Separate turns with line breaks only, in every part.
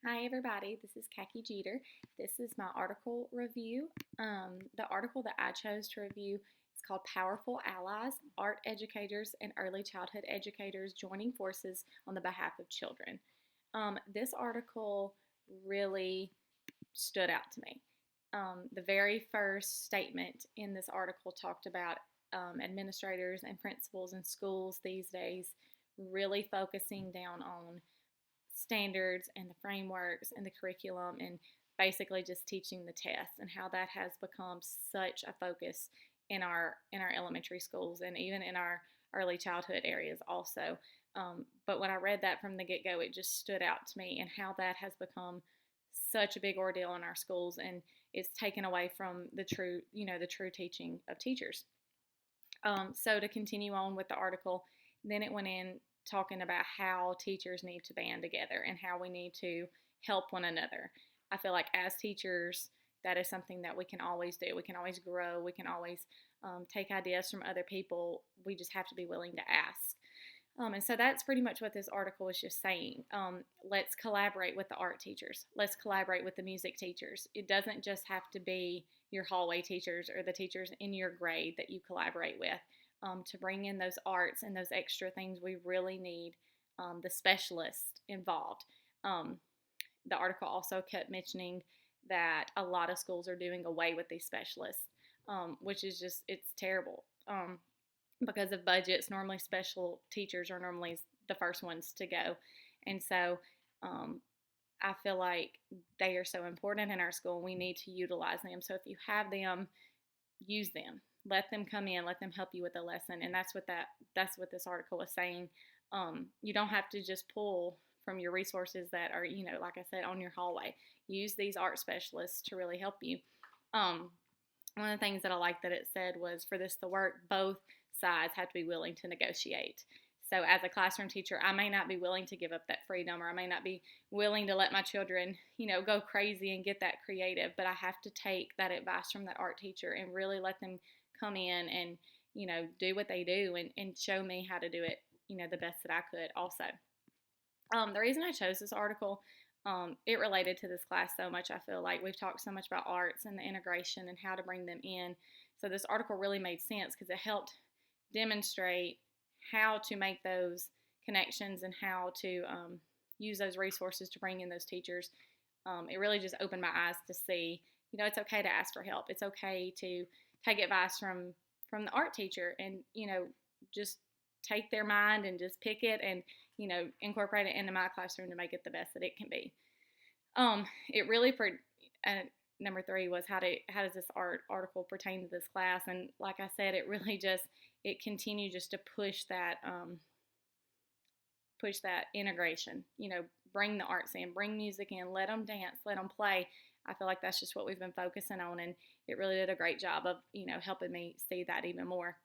Hi everybody, this is Khaki Jeter. This is my article review. The article that I chose to review is called Powerful Allies, Art Educators and Early Childhood Educators Joining Forces on the Behalf of Children. This article really stood out to me. The very first statement in this article talked about administrators and principals in schools these days really focusing down on standards and the frameworks and the curriculum and basically just teaching the tests and how that has become such a focus in our elementary schools and even in our early childhood areas also. But when I read that from the get-go, it just stood out to me and how that has become such a big ordeal in our schools, and it's taken away from the true teaching of teachers. So to continue on with the article, then it went in talking about how teachers need to band together and how we need to help one another. I feel like as teachers, that is something that we can always do. We can always grow. We can always take ideas from other people. We just have to be willing to ask. And so that's pretty much what this article is just saying. Let's collaborate with the art teachers. Let's collaborate with the music teachers. It doesn't just have to be your hallway teachers or the teachers in your grade that you collaborate with. To bring in those arts and those extra things, we really need the specialists involved. Um, the article also kept mentioning that a lot of schools are doing away with these specialists, which is just, it's terrible. Because of budgets, normally special teachers are normally the first ones to go. And so um, I feel like they are so important in our school. We need to utilize them. So if you have them, use them. Let them come in. Let them help you with the lesson. And that's what this article was saying. You don't have to just pull from your resources that are, like I said, on your hallway. Use these art specialists to really help you. Um, One of the things that I liked that it said was for this to work, both sides have to be willing to negotiate. So, as a classroom teacher, I may not be willing to give up that freedom, or I may not be willing to let my children, go crazy and get that creative, but I have to take that advice from that art teacher and really let them come in and, do what they do and show me how to do it, the best that I could also. The reason I chose this article, it related to this class so much. I feel like we've talked so much about arts and the integration and how to bring them in. So this article really made sense because it helped demonstrate how to make those connections and how to use those resources to bring in those teachers. It really just opened my eyes to see, it's okay to ask for help. It's okay to take advice from the art teacher and, just take their mind and just pick it and, incorporate it into my classroom to make it the best that it can be. It really, number 3 was how does this article pertain to this class? And like I said, it really just, it continued just to push that integration, bring the arts in, bring music in, let them dance, let them play. I feel like that's just what we've been focusing on, and it really did a great job of, helping me see that even more.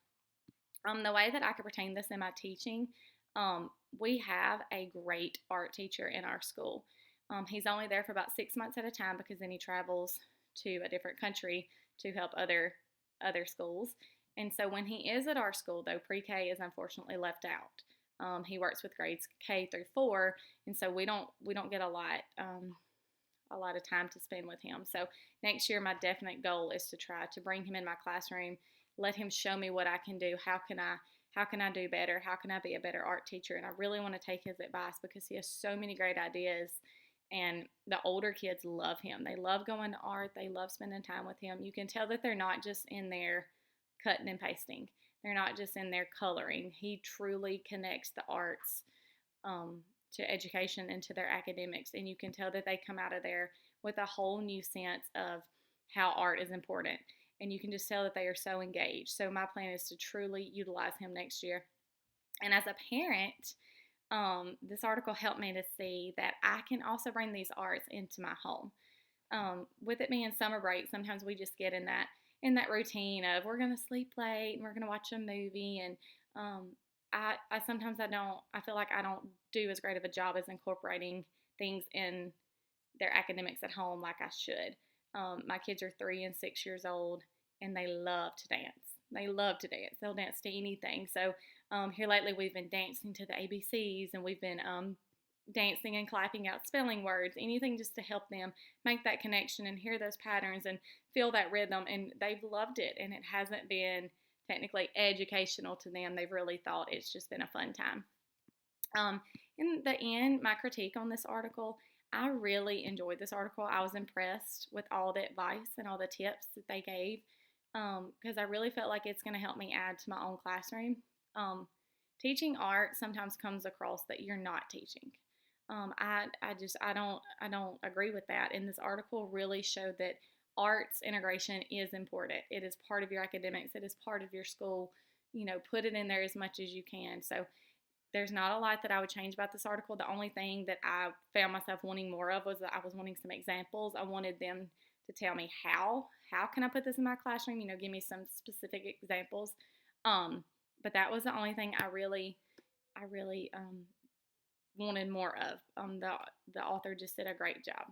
The way that I could pertain this in my teaching, we have a great art teacher in our school. He's only there for about 6 months at a time because then he travels to a different country to help other schools. And so when he is at our school, though, pre-K is unfortunately left out. He works with grades K through 4, and so we don't get a lot of time to spend with him. So next year, my definite goal is to try to bring him in my classroom, let him show me what I can do. How can I do better? How can I be a better art teacher? And I really want to take his advice because he has so many great ideas. And the older kids love him. They love going to art. They love spending time with him. You can tell that they're not just in there cutting and pasting. They're not just in there coloring. He truly connects the arts to education and to their academics. And you can tell that they come out of there with a whole new sense of how art is important. And you can just tell that they are so engaged. So my plan is to truly utilize him next year. And as a parent, this article helped me to see that I can also bring these arts into my home. With it being summer break, sometimes we just get in that routine of we're going to sleep late and we're going to watch a movie, and I sometimes I feel like I don't do as great of a job as incorporating things in their academics at home like I should. My kids are 3 and 6 years old, and they love to dance. They love to dance. They'll dance to anything. So here lately, we've been dancing to the ABCs, and we've been dancing and clapping out spelling words, anything just to help them make that connection and hear those patterns and feel that rhythm. And they've loved it, and it hasn't been technically educational to them. They've really thought it's just been a fun time. Um, in the end, my critique on this article, I really enjoyed this article. I was impressed with all the advice and all the tips that they gave because I really felt like it's going to help me add to my own classroom. Um, Teaching art sometimes comes across that you're not teaching. I don't agree with that. And this article really showed that arts integration is important. It is part of your academics. It is part of your school. Put it in there as much as you can. So there's not a lot that I would change about this article. The only thing that I found myself wanting more of was that I was wanting some examples. I wanted them to tell me how can I put this in my classroom, give me some specific examples. But that was the only thing I really wanted more of. The author just did a great job.